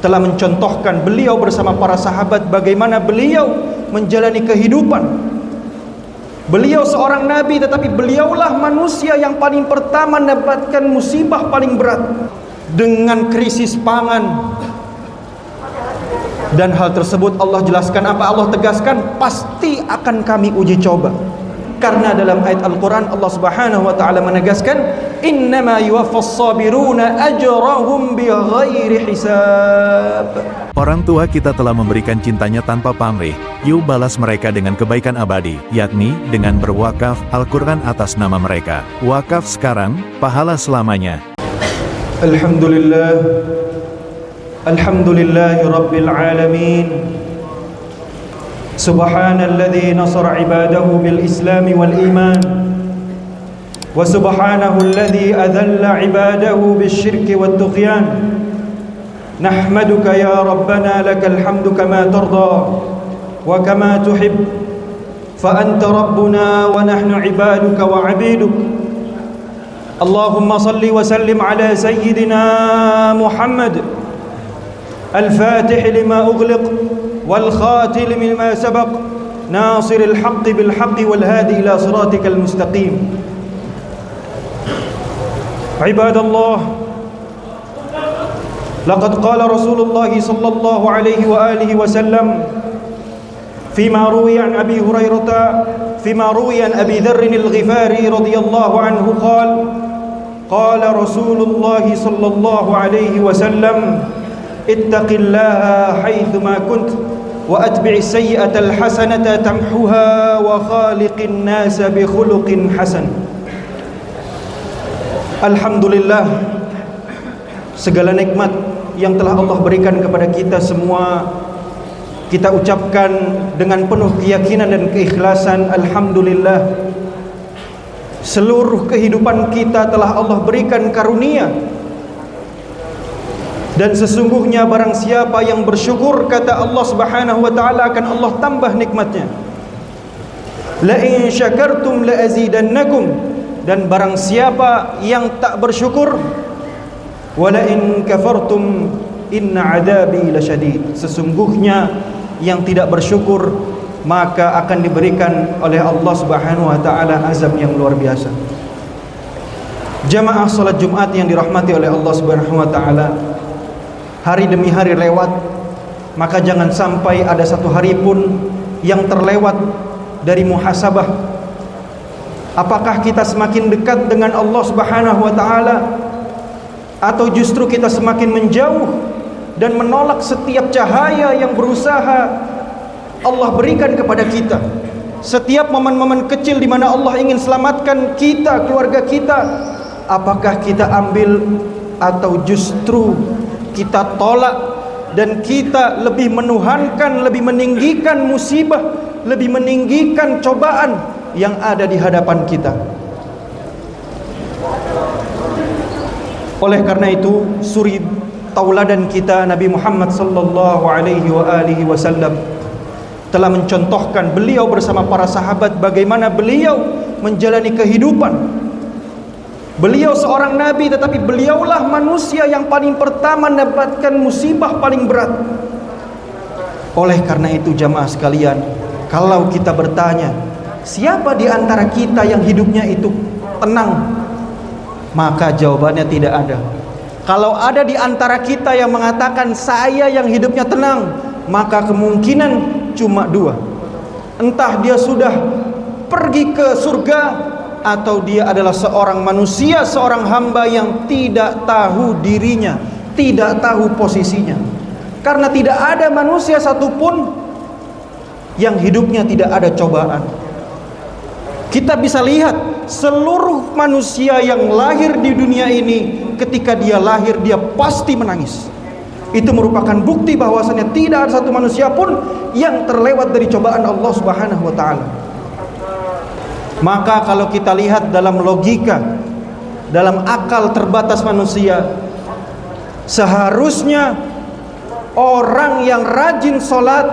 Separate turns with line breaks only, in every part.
telah mencontohkan beliau bersama para sahabat bagaimana beliau menjalani kehidupan. Beliau seorang nabi, tetapi beliaulah manusia yang paling pertama mendapatkan musibah paling berat dengan krisis pangan. Dan hal tersebut Allah jelaskan apa? Allah tegaskan, pasti akan kami uji coba. Karena dalam ayat Al-Quran Allah Subhanahu wa ta'ala menegaskan, innama yuwaffas sabiruna ajrahum bighairi hisab.
Orang tua kita telah memberikan cintanya tanpa pamrih. Yuk balas mereka dengan kebaikan abadi, yakni dengan berwakaf Al-Quran atas nama mereka. Wakaf sekarang, pahala selamanya.
Alhamdulillah, alhamdulillahi rabbil alamin. Subhanalladzi nasara ibadahu bil islami wal iman, wa subhanahu alladzi adalla ibadahu bis syirki wat tughyan. Nahmaduka ya rabbana lakal hamdu kama tarda wa kama tuhib, fa anta rabbuna wa nahnu ibaduka wa abiduk. Allahumma salli wa sallim ala sayyidina Muhammad al-fatih lima ughliq wal khatim lima sabaq nasiril haqqi bil haqqi wal hadi ila siratikal mustaqim. Ibadallah, laqad qala Rasulullah sallallahu alaihi wa alihi wasallam fima ruwiya an Abi Hurairah fima ruwiya an Abi Dharr al-Ghifari radhiyallahu anhu qala Rasulullah sallallahu alaihi wasallam ittaqillaha haitsuma kunt wa atbi'is sayyi'atal hasanata tamhuha wa khaliqin nasa bi khuluqin hasan. Alhamdulillah, segala nikmat yang telah Allah berikan kepada kita semua kita ucapkan dengan penuh keyakinan dan keikhlasan alhamdulillah. Seluruh kehidupan kita telah Allah berikan karunia. Dan sesungguhnya barang siapa yang bersyukur, kata Allah Subhanahu wa ta'ala, akan Allah tambah nikmatnya. La in syakartum la azidannakum. Dan barang siapa yang tak bersyukur, wa la in kafartum inna adabi lasyadid. Sesungguhnya yang tidak bersyukur maka akan diberikan oleh Allah Subhanahu wa ta'ala azab yang luar biasa. Jamaah salat Jumat yang dirahmati oleh Allah Subhanahu wa ta'ala, hari demi hari lewat, maka jangan sampai ada satu hari pun yang terlewat dari muhasabah. Apakah kita semakin dekat dengan Allah Subhanahu wa ta'ala, atau justru kita semakin menjauh dan menolak setiap cahaya yang berusaha Allah berikan kepada kita. Setiap momen-momen kecil di mana Allah ingin selamatkan kita, keluarga kita, apakah kita ambil atau justru kita tolak dan kita lebih menuhankan, lebih meninggikan musibah, lebih meninggikan cobaan yang ada di hadapan kita. Oleh karena itu, suri tauladan kita Nabi Muhammad sallallahu alaihi wa alihi wasallam telah mencontohkan beliau bersama para sahabat bagaimana beliau menjalani kehidupan. Beliau seorang nabi, tetapi beliaulah manusia yang paling pertama mendapatkan musibah paling berat. Oleh karena itu jamaah sekalian, kalau kita bertanya, siapa di antara kita yang hidupnya itu tenang? Maka jawabannya tidak ada. Kalau ada di antara kita yang mengatakan saya yang hidupnya tenang, maka kemungkinan cuma dua. Entah dia sudah pergi ke surga, atau dia adalah seorang manusia, seorang hamba yang tidak tahu dirinya, tidak tahu posisinya. Karena tidak ada manusia satupun yang hidupnya tidak ada cobaan. Kita bisa lihat seluruh manusia yang lahir di dunia ini, ketika dia lahir dia pasti menangis. Itu merupakan bukti bahwasanya tidak ada satu manusia pun yang terlewat dari cobaan Allah Subhanahu wa ta'ala. Maka kalau kita lihat dalam logika, dalam akal terbatas manusia, seharusnya orang yang rajin sholat,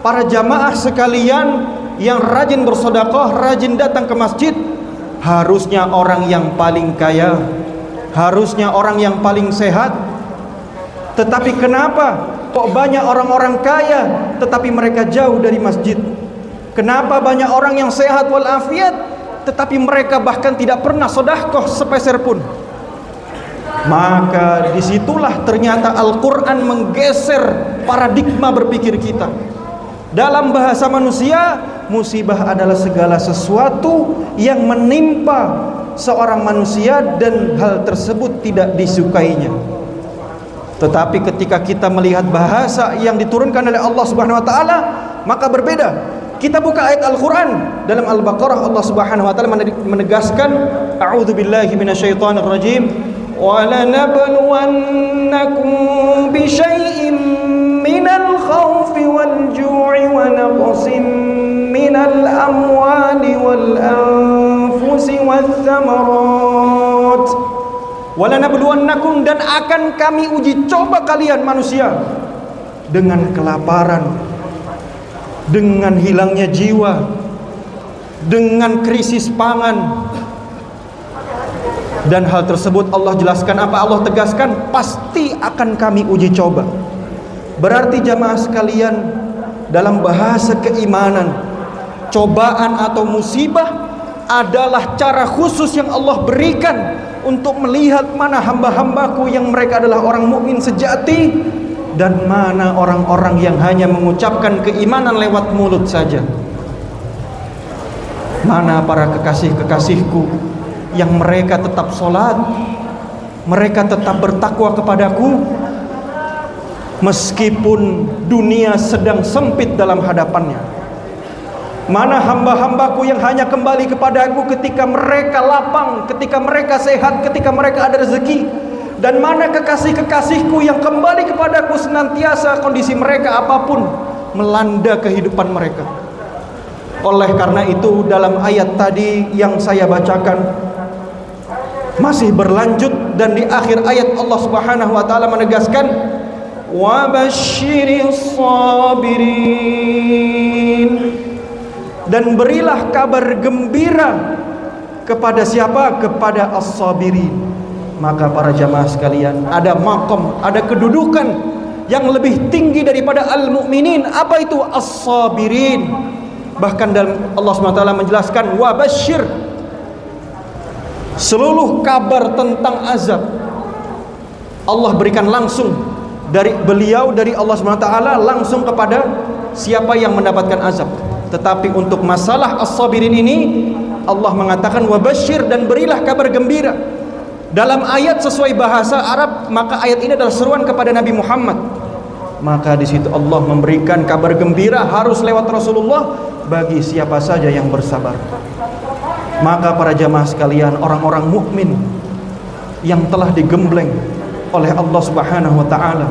para jamaah sekalian yang rajin bersedekah, rajin datang ke masjid, harusnya orang yang paling kaya, harusnya orang yang paling sehat. Tetapi kenapa kok banyak orang-orang kaya tetapi mereka jauh dari masjid? Kenapa banyak orang yang sehat walafiat tetapi mereka bahkan tidak pernah sedekah sepeser pun? Maka disitulah ternyata Al-Quran menggeser paradigma berpikir kita. Dalam bahasa manusia, musibah adalah segala sesuatu yang menimpa seorang manusia dan hal tersebut tidak disukainya. Tetapi ketika kita melihat bahasa yang diturunkan oleh Allah Subhanahu wa taala, maka berbeda. Kita buka ayat Al-Quran dalam Al-Baqarah, Allah Subhanahu wa taala menegaskan, a'udzubillahi minasyaitonir rajim, wa lanabluwannakum bisyai'in minal khawfi wal ju'i wa naqsin minal amwali wal anfusi wath thamarat. Walanabluwannakum, dan akan kami uji coba kalian manusia dengan kelaparan, dengan hilangnya jiwa, dengan krisis pangan. Dan hal tersebut Allah jelaskan apa? Allah tegaskan pasti akan kami uji coba. Berarti jamaah sekalian, dalam bahasa keimanan, cobaan atau musibah adalah cara khusus yang Allah berikan untuk melihat mana hamba-hambaku yang mereka adalah orang mukmin sejati dan mana orang-orang yang hanya mengucapkan keimanan lewat mulut saja. Mana para kekasih-kekasihku yang mereka tetap sholat, mereka tetap bertakwa kepadaku meskipun dunia sedang sempit dalam hadapannya. Mana hamba-hambaku yang hanya kembali kepadaku ketika mereka lapang, ketika mereka sehat, ketika mereka ada rezeki. Dan mana kekasih-kekasihku yang kembali kepadaku senantiasa kondisi mereka apapun melanda kehidupan mereka. Oleh karena itu dalam ayat tadi yang saya bacakan masih berlanjut, dan di akhir ayat Allah Subhanahu wa taala menegaskan, wa basyiris sabirin, dan berilah kabar gembira kepada siapa? Kepada as-sabirin. Maka para jamaah sekalian, ada maqam, ada kedudukan yang lebih tinggi daripada al-mu'minin. Apa itu as-sabirin? Bahkan dalam Allah SWT menjelaskan, wa basyir, seluruh kabar tentang azab Allah berikan langsung dari beliau, dari Allah SWT langsung kepada siapa yang mendapatkan azab. Tetapi untuk masalah as-sabirin ini Allah mengatakan wabasyir, dan berilah kabar gembira. Dalam ayat sesuai bahasa Arab, maka ayat ini adalah seruan kepada Nabi Muhammad. Maka di situ Allah memberikan kabar gembira harus lewat Rasulullah bagi siapa saja yang bersabar. Maka para jamaah sekalian, orang-orang mukmin yang telah digembleng oleh Allah Subhanahu wa taala,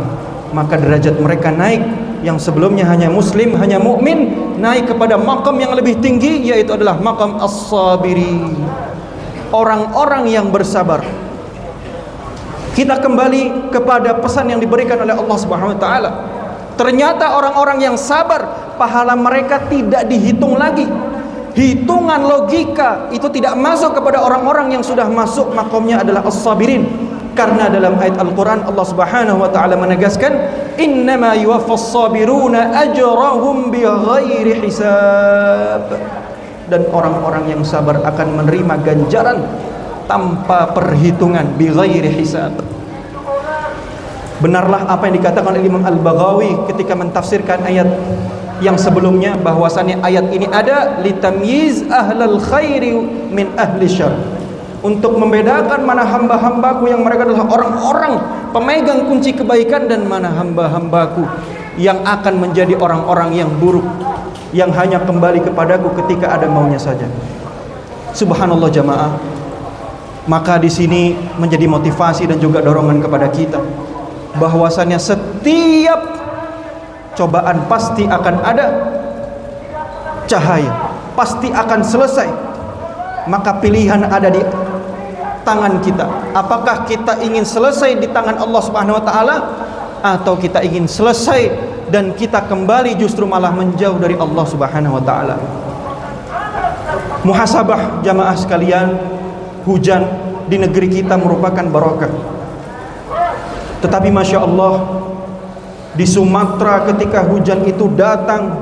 maka derajat mereka naik. Yang sebelumnya hanya muslim, hanya mukmin, naik kepada makam yang lebih tinggi, yaitu adalah makam as-sabirin, orang-orang yang bersabar. Kita kembali kepada pesan yang diberikan oleh Allah Subhanahu wa taala. Ternyata orang-orang yang sabar, pahala mereka tidak dihitung lagi. Hitungan logika itu tidak masuk kepada orang-orang yang sudah masuk makamnya adalah as-sabirin. Karena dalam ayat Al-Quran Allah Subhanahu wa ta'ala menegaskan, innama yuwaffas sabiruna ajrahum bighairi hisab, dan orang-orang yang sabar akan menerima ganjaran tanpa perhitungan, bighairi hisab. Benarlah apa yang dikatakan oleh Imam Al-Baghawi ketika mentafsirkan ayat yang sebelumnya, bahwasannya ayat ini ada litamyiz ahlal khairi min ahli syarr, untuk membedakan mana hamba-hambaku yang mereka adalah orang-orang pemegang kunci kebaikan, dan mana hamba-hambaku yang akan menjadi orang-orang yang buruk, yang hanya kembali kepadaku ketika ada maunya saja. Subhanallah jamaah. Maka di sini menjadi motivasi dan juga dorongan kepada kita, bahwasannya setiap cobaan pasti akan ada cahaya, pasti akan selesai. Maka pilihan ada di tangan kita. Apakah kita ingin selesai di tangan Allah Subhanahu wa taala, atau kita ingin selesai dan kita kembali justru malah menjauh dari Allah Subhanahu wa taala. Muhasabah jamaah sekalian, hujan di negeri kita merupakan barokah. Tetapi Masya Allah, di Sumatera ketika hujan itu datang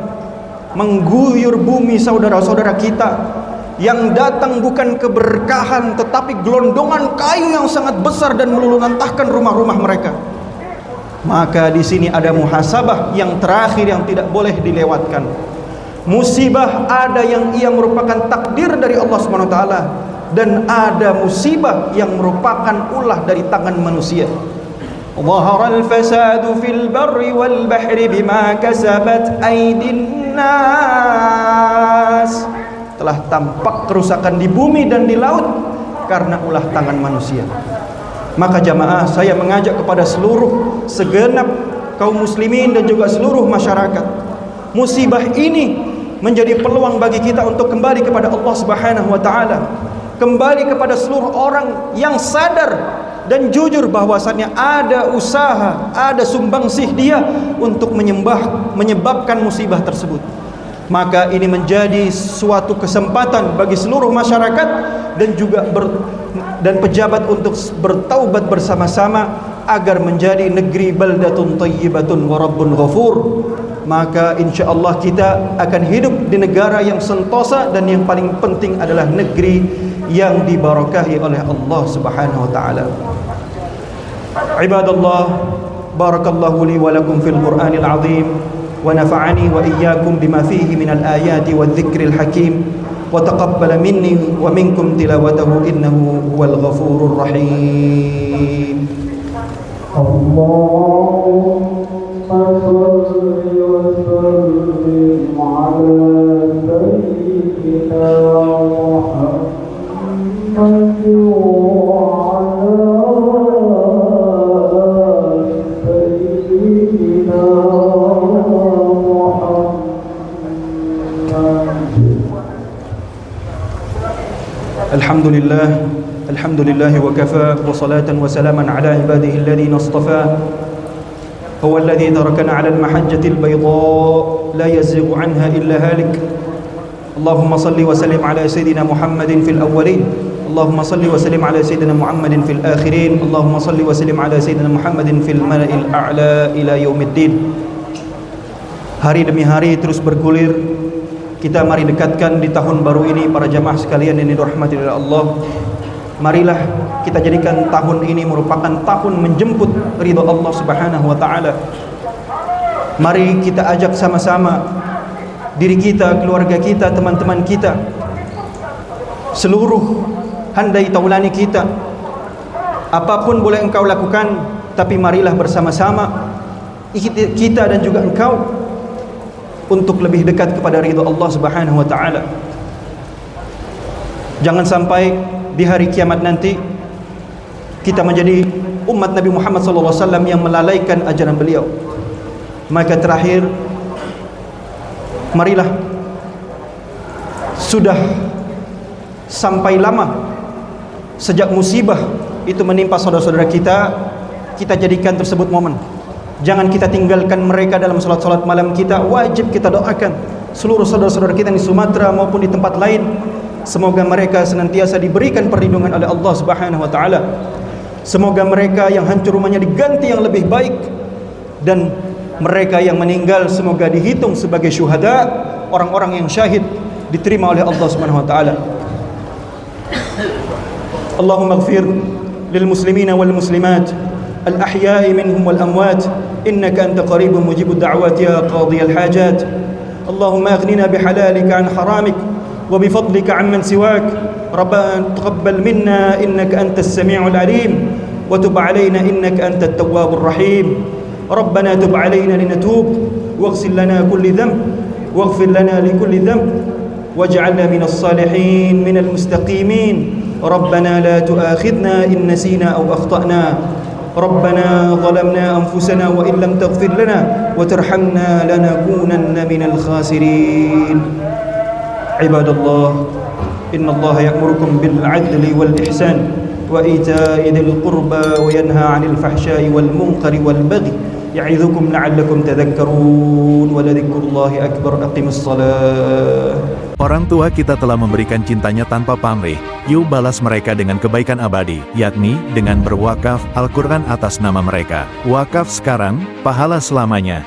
mengguyur bumi saudara-saudara kita, yang datang bukan keberkahan tetapi gelondongan kayu yang sangat besar dan meluluhlantahkan rumah-rumah mereka. Maka di sini ada muhasabah yang terakhir yang tidak boleh dilewatkan. Musibah ada yang ia merupakan takdir dari Allah SWT, dan ada musibah yang merupakan ulah dari tangan manusia. Zaharal fasadu fil barri wal bahri bima kasabat aydin nas. Telah tampak kerusakan di bumi dan di laut karena ulah tangan manusia. Maka jamaah, saya mengajak kepada segenap kaum muslimin dan juga seluruh masyarakat, musibah ini menjadi peluang bagi kita untuk kembali kepada Allah Subhanahu wa taala, kembali kepada seluruh orang yang sadar dan jujur bahwasannya ada usaha, ada sumbangsih dia untuk menyebabkan musibah tersebut. Maka ini menjadi suatu kesempatan bagi seluruh masyarakat dan juga dan pejabat untuk bertaubat bersama-sama agar menjadi negeri baldatun thayyibatun wa rabbun ghafur. Maka insyaallah kita akan hidup di negara yang sentosa, dan yang paling penting adalah negeri yang diberkahi oleh Allah Subhanahu wa taala. Ibadallah, barakallahu li wa lakum fil Qur'anil azim, wa nafa'ani wa iyyakum bima fihi minal ayati wadh-dhikril hakim, wa taqabbala minni wa minkum tilawatahu innahu huwal ghafurur rahim.
Allahumma salli wa sallim ala sayyidina Muhammad wa ala sayyidina
Alhamdulillah wa kafa, wa salatan wa salaman ala ibadihi alladhina istafa. Huwa alladhi tarakana ala al-mahajjati al-bayda la yazighu anha illa halik. Allahumma salli wa sallim ala sayyidina Muhammadin fil awwalin, Allahumma salli wa sallim ala sayyidina Muhammadin fil akhirin, Allahumma salli wa sallim ala sayyidina Muhammadin fil mala'il a'la ila yaumiddin. Hari demi hari terus bergulir. Kita mari dekatkan di tahun baru ini para jamaah sekalian yang dirahmati oleh Allah. Marilah kita jadikan tahun ini merupakan tahun menjemput ridha Allah Subhanahu wa taala. Mari kita ajak sama-sama diri kita, keluarga kita, teman-teman kita, seluruh handai taulani kita. Apapun boleh engkau lakukan, tapi marilah bersama-sama kita dan juga engkau untuk lebih dekat kepada ridha Allah Subhanahu wa taala. Jangan sampai di hari kiamat nanti kita menjadi umat Nabi Muhammad SAW yang melalaikan ajaran beliau. Maka terakhir, marilah, sudah sampai lama sejak musibah itu menimpa saudara-saudara kita, kita jadikan tersebut momen. Jangan kita tinggalkan mereka dalam salat-salat malam kita. Wajib kita doakan seluruh saudara-saudara kita di Sumatera maupun di tempat lain. Semoga mereka senantiasa diberikan perlindungan oleh Allah Subhanahu wa taala. Semoga mereka yang hancur rumahnya diganti yang lebih baik, dan mereka yang meninggal semoga dihitung sebagai syuhada, orang-orang yang syahid diterima oleh Allah Subhanahu wa taala. Allahumma ighfir lil muslimina wal muslimat al-ahya'i minhum wal amwat innaka anta qaribun mujibud da'wat ya qadiyal hajat. Allahumma aghnina bihalalika an haramik وبفضلك عمن سواك. ربنا تقبل منا إنك أنت السميع العليم وتب علينا إنك أنت التواب الرحيم. ربنا تب علينا لنتوب واغفر لنا كل ذنب واغفر لنا لكل ذنب واجعلنا من الصالحين من المستقيمين. ربنا لا تؤاخذنا إن نسينا أو أخطأنا. ربنا ظلمنا أنفسنا وإن لم تغفر لنا وترحمنا لنكونن من الخاسرين. عباد الله، إن الله يأمركم بالعدل والإحسان وإيتاء ذي القربى وينهى عن الفحشاء والمنكر والبغي يعظكم لعلكم تذكرون. ولذكر الله أكبر. أقم الصلاة.
Orang tua kita telah memberikan cintanya tanpa pamrih, yuk balas mereka dengan kebaikan abadi, yakni dengan berwakaf Al-Quran atas nama mereka. Wakaf sekarang, pahala selamanya.